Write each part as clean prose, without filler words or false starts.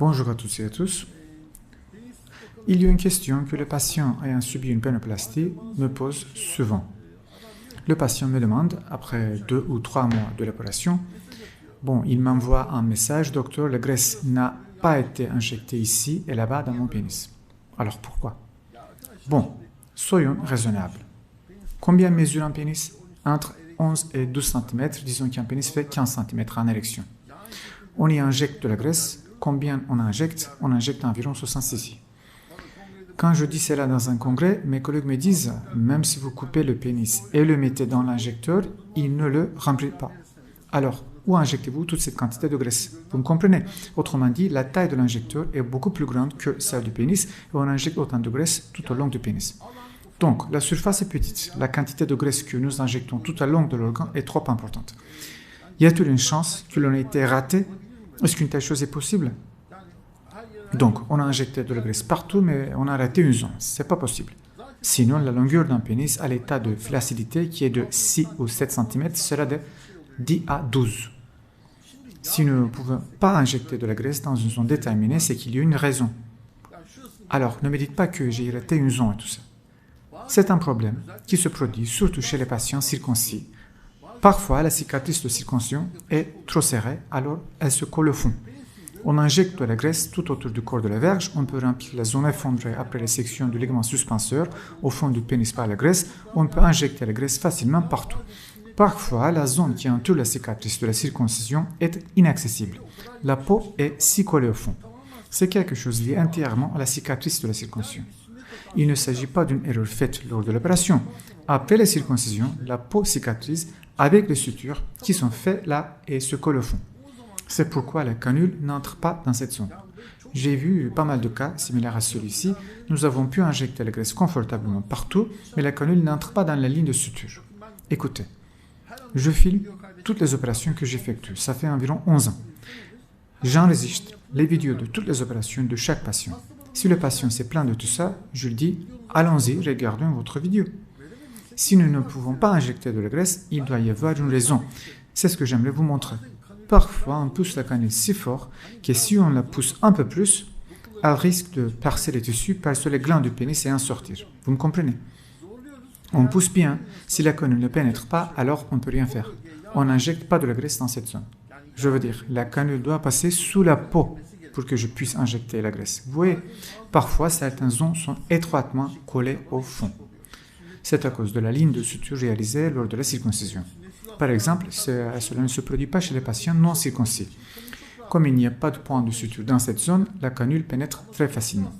Bonjour à toutes et à tous. Il y a une question que le patient ayant subi une pénoplastie me pose souvent. Le patient me demande, après 2 ou 3 mois de l'opération, il m'envoie un message, docteur, la graisse n'a pas été injectée ici et là-bas dans mon pénis. Alors pourquoi? Soyons raisonnables. Combien mesure un pénis? Entre 11 et 12 cm, disons qu'un pénis fait 15 cm en érection. On y injecte de la graisse. Combien on injecte? On injecte environ 60 cc. Quand je dis cela dans un congrès, mes collègues me disent, même si vous coupez le pénis et le mettez dans l'injecteur, il ne le remplit pas. Alors, où injectez-vous toute cette quantité de graisse? Vous me comprenez? Autrement dit, la taille de l'injecteur est beaucoup plus grande que celle du pénis et on injecte autant de graisse tout au long du pénis. Donc, la surface est petite. La quantité de graisse que nous injectons tout au long de l'organe est trop importante. Y a-t-il une chance que l'on ait été raté? Est-ce qu'une telle chose est possible? Donc, on a injecté de la graisse partout, mais on a raté une zone. C'est pas possible. Sinon, la longueur d'un pénis à l'état de flaccidité, qui est de 6 ou 7 cm, sera de 10 à 12. Si nous ne pouvons pas injecter de la graisse dans une zone déterminée, c'est qu'il y a une raison. Alors, ne me dites pas que j'ai raté une zone et tout ça. C'est un problème qui se produit surtout chez les patients circoncis. Parfois, la cicatrice de circoncision est trop serrée, alors elle se colle au fond. On injecte de la graisse tout autour du corps de la verge, on peut remplir la zone effondrée après la section du ligament suspenseur au fond du pénis par la graisse, on peut injecter la graisse facilement partout. Parfois, la zone qui entoure la cicatrice de la circoncision est inaccessible. La peau est si collée au fond. C'est quelque chose lié entièrement à la cicatrice de la circoncision. Il ne s'agit pas d'une erreur faite lors de l'opération. Après la circoncision, la peau cicatrise avec les sutures qui sont faites là et se collent au fond. C'est pourquoi la canule n'entre pas dans cette zone. J'ai vu pas mal de cas similaires à celui-ci. Nous avons pu injecter la graisse confortablement partout, mais la canule n'entre pas dans la ligne de suture. Écoutez, je filme toutes les opérations que j'effectue. Ça fait environ 11 ans. J'enregistre les vidéos de toutes les opérations de chaque patient. Si le patient s'est plaint de tout ça, je lui dis « Allons-y, regardons votre vidéo ». Si nous ne pouvons pas injecter de la graisse, il doit y avoir une raison. C'est ce que j'aimerais vous montrer. Parfois, on pousse la canule si fort que si on la pousse un peu plus, elle risque de percer les tissus, percer les glandes du pénis et en sortir. Vous me comprenez? On pousse bien. Si la canule ne pénètre pas, alors on ne peut rien faire. On n'injecte pas de la graisse dans cette zone. Je veux dire, la canule doit passer sous la peau pour que je puisse injecter la graisse. Vous voyez, parfois, certaines zones sont étroitement collées au fond. C'est à cause de la ligne de suture réalisée lors de la circoncision. Par exemple, cela ne se produit pas chez les patients non circoncis. Comme il n'y a pas de point de suture dans cette zone, la canule pénètre très facilement.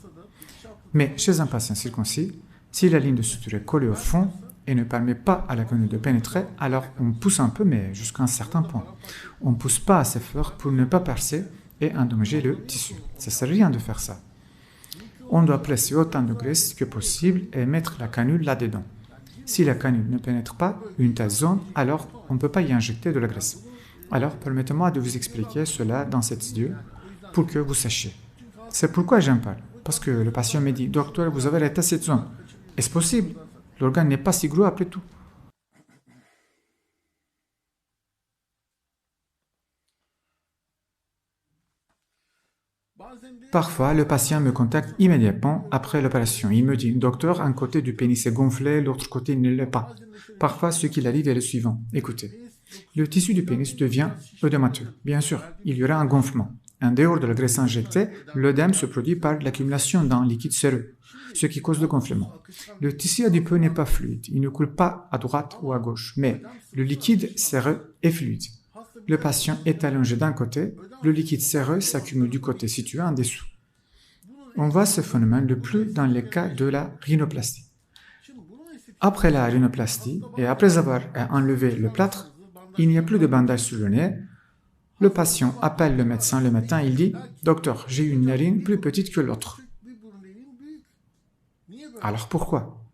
Mais chez un patient circoncis, si la ligne de suture est collée au fond et ne permet pas à la canule de pénétrer, alors on pousse un peu, mais jusqu'à un certain point. On ne pousse pas assez fort pour ne pas percer et endommager le tissu. Ça ne sert à rien de faire ça. On doit placer autant de graisse que possible et mettre la canule là-dedans. Si la canule ne pénètre pas une telle zone, alors on ne peut pas y injecter de la graisse. Alors, permettez-moi de vous expliquer cela dans cette vidéo pour que vous sachiez. C'est pourquoi j'en parle. Parce que le patient me dit « Docteur, vous avez raté cette zone. » Est-ce possible? L'organe n'est pas si gros après tout. Parfois, le patient me contacte immédiatement après l'opération. Il me dit « Docteur, un côté du pénis est gonflé, l'autre côté ne l'est pas. » Parfois, ce qu'il arrive est le suivant. Écoutez, le tissu du pénis devient œdémateux. Bien sûr, il y aura un gonflement. En dehors de la graisse injectée, l'œdème se produit par l'accumulation d'un liquide séreux, ce qui cause le gonflement. Le tissu adipeux n'est pas fluide, il ne coule pas à droite ou à gauche, mais le liquide séreux est fluide. Le patient est allongé d'un côté, le liquide séreux s'accumule du côté situé en dessous. On voit ce phénomène le plus dans les cas de la rhinoplastie. Après la rhinoplastie et après avoir enlevé le plâtre, il n'y a plus de bandage sur le nez. Le patient appelle le médecin il dit « Docteur, j'ai une narine plus petite que l'autre. » Alors pourquoi?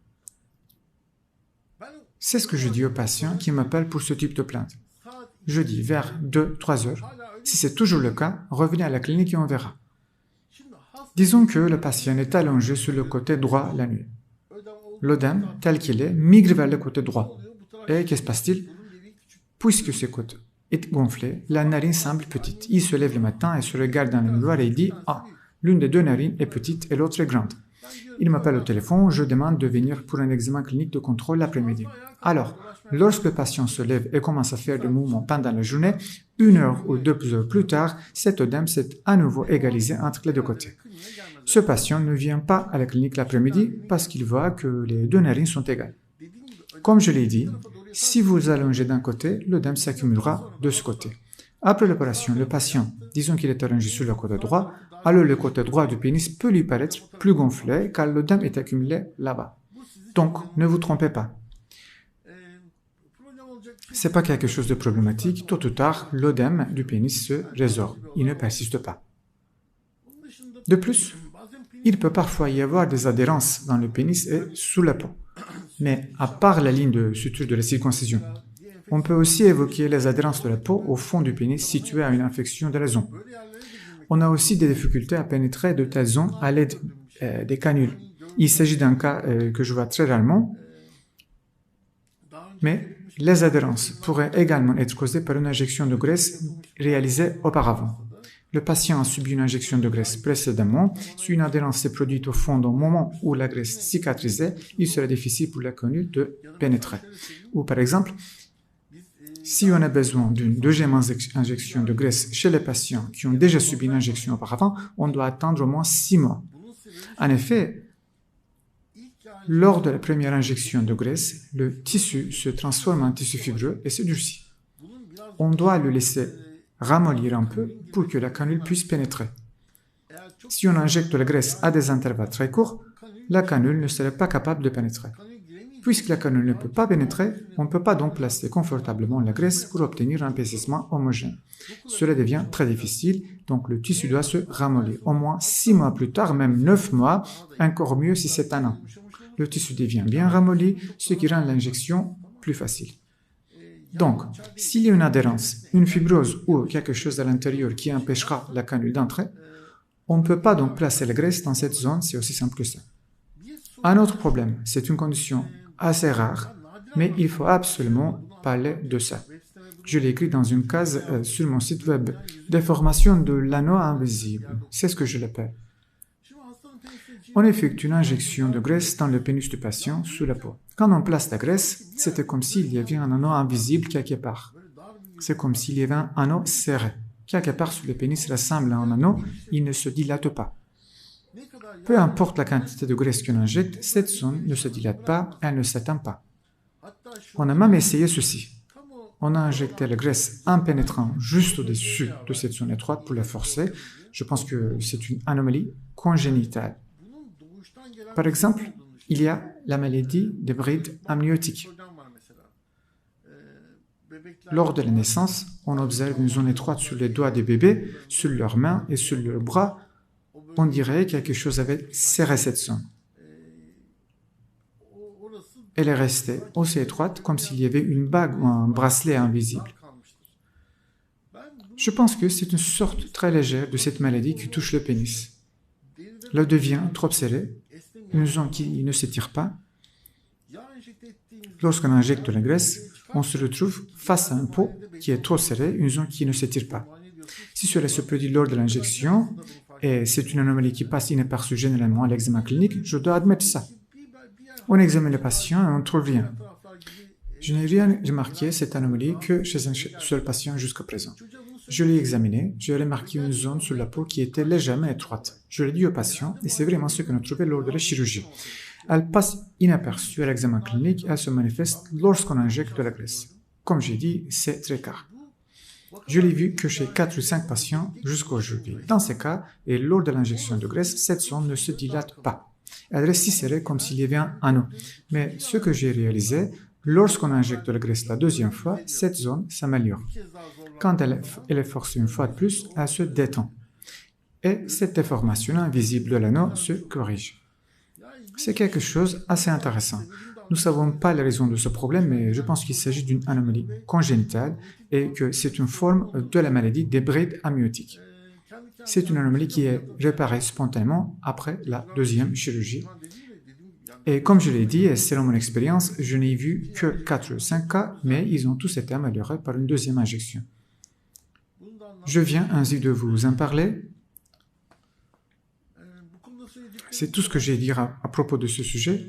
C'est ce que je dis aux patients qui m'appellent pour ce type de plainte. Je dis vers 2-3 heures. Si c'est toujours le cas, revenez à la clinique et on verra. Disons que le patient est allongé sur le côté droit la nuit. L'œdème, tel qu'il est, migre vers le côté droit. Et qu'est-ce qui se passe-t-il? Puisque ce côté est gonflé, la narine semble petite. Il se lève le matin et se regarde dans le miroir et il dit « Ah, l'une des deux narines est petite et l'autre est grande. » Il m'appelle au téléphone, je demande de venir pour un examen clinique de contrôle l'après-midi. Alors, lorsque le patient se lève et commence à faire des mouvements pendant la journée, 1 heure ou 2 heures plus tard, cet œdème s'est à nouveau égalisé entre les deux côtés. Ce patient ne vient pas à la clinique l'après-midi parce qu'il voit que les deux narines sont égales. Comme je l'ai dit, si vous allongez d'un côté, l'œdème s'accumulera de ce côté. Après l'opération, le patient, disons qu'il est allongé sur le côté droit, alors le côté droit du pénis peut lui paraître plus gonflé car l'œdème est accumulé là-bas. Donc, ne vous trompez pas. Ce n'est pas quelque chose de problématique. Tôt ou tard, l'œdème du pénis se résorbe. Il ne persiste pas. De plus, il peut parfois y avoir des adhérences dans le pénis et sous la peau. Mais à part la ligne de suture de la circoncision, on peut aussi évoquer les adhérences de la peau au fond du pénis situé à une infection de la zone. On a aussi des difficultés à pénétrer de telles zones à l'aide des canules. Il s'agit d'un cas que je vois très rarement, mais les adhérences pourraient également être causées par une injection de graisse réalisée auparavant. Le patient a subi une injection de graisse précédemment. Si une adhérence s'est produite au fond au moment où la graisse cicatrisait, il serait difficile pour la canule de pénétrer. Ou par exemple, si on a besoin d'une deuxième injection de graisse chez les patients qui ont déjà subi une injection auparavant, on doit attendre au moins 6 mois. En effet, lors de la première injection de graisse, le tissu se transforme en tissu fibreux et se durcit. On doit le laisser ramollir un peu pour que la canule puisse pénétrer. Si on injecte la graisse à des intervalles très courts, la canule ne serait pas capable de pénétrer. Puisque la canule ne peut pas pénétrer, on ne peut pas donc placer confortablement la graisse pour obtenir un épaississement homogène. Cela devient très difficile, donc le tissu doit se ramollir. Au moins 6 mois plus tard, même 9 mois, encore mieux si c'est un an. Le tissu devient bien ramolli, ce qui rend l'injection plus facile. Donc, s'il y a une adhérence, une fibrose ou quelque chose à l'intérieur qui empêchera la canule d'entrer, on ne peut pas donc placer la graisse dans cette zone, c'est aussi simple que ça. Un autre problème, c'est une condition assez rare, mais il faut absolument parler de ça. Je l'ai écrit dans une case sur mon site web. Déformation de l'anneau invisible, c'est ce que je l'appelle. On effectue une injection de graisse dans le pénis du patient sous la peau. Quand on place la graisse, c'était comme s'il y avait un anneau invisible quelque part. C'est comme s'il y avait un anneau serré. Quelque part sur le pénis ressemble à un anneau, il ne se dilate pas. Peu importe la quantité de graisse qu'on injecte, cette zone ne se dilate pas, elle ne s'étend pas. On a même essayé ceci. On a injecté la graisse en pénétrant juste au-dessus de cette zone étroite pour la forcer. Je pense que c'est une anomalie congénitale. Par exemple, il y a la maladie des brides amniotiques. Lors de la naissance, on observe une zone étroite sur les doigts des bébés, sur leurs mains et sur leurs bras. On dirait que quelque chose avait serré cette zone. Elle est restée aussi étroite comme s'il y avait une bague ou un bracelet invisible. Je pense que c'est une sorte très légère de cette maladie qui touche le pénis. Le devient trop serré, une zone qui ne s'étire pas. Lorsqu'on injecte la graisse, on se retrouve face à un pot qui est trop serré, une zone qui ne s'étire pas. Si cela se produit lors de l'injection, et c'est une anomalie qui passe inaperçue généralement à l'examen clinique, je dois admettre ça. On examine le patient et on ne trouve rien. Je n'ai rien remarqué cette anomalie que chez un seul patient jusqu'à présent. Je l'ai examiné, j'ai remarqué une zone sur la peau qui était légèrement étroite. Je l'ai dit au patient et c'est vraiment ce qu'on a trouvé lors de la chirurgie. Elle passe inaperçue à l'examen clinique et elle se manifeste lorsqu'on injecte de la graisse. Comme j'ai dit, c'est très rare. Je l'ai vu que chez 4 ou 5 patients jusqu'à aujourd'hui. Dans ces cas, et lors de l'injection de graisse, cette zone ne se dilate pas. Elle reste si serrée comme s'il y avait un anneau. Mais ce que j'ai réalisé, lorsqu'on injecte la graisse la deuxième fois, cette zone s'améliore. Quand elle est forcée une fois de plus, elle se détend. Et cette déformation invisible de l'anneau se corrige. C'est quelque chose d'assez intéressant. Nous ne savons pas les raisons de ce problème, mais je pense qu'il s'agit d'une anomalie congénitale et que c'est une forme de la maladie des brides amniotiques. C'est une anomalie qui est réparée spontanément après la deuxième chirurgie. Et comme je l'ai dit, et selon mon expérience, je n'ai vu que 4 ou 5 cas, mais ils ont tous été améliorés par une deuxième injection. Je viens ainsi de vous en parler. C'est tout ce que j'ai à dire à propos de ce sujet.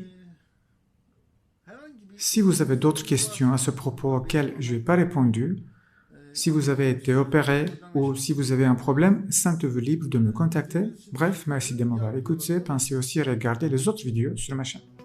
Si vous avez d'autres questions à ce propos auxquelles je n'ai pas répondu, si vous avez été opéré ou si vous avez un problème, sentez-vous libre de me contacter. Bref, merci de m'avoir écouté. Pensez aussi à regarder les autres vidéos sur ma chaîne.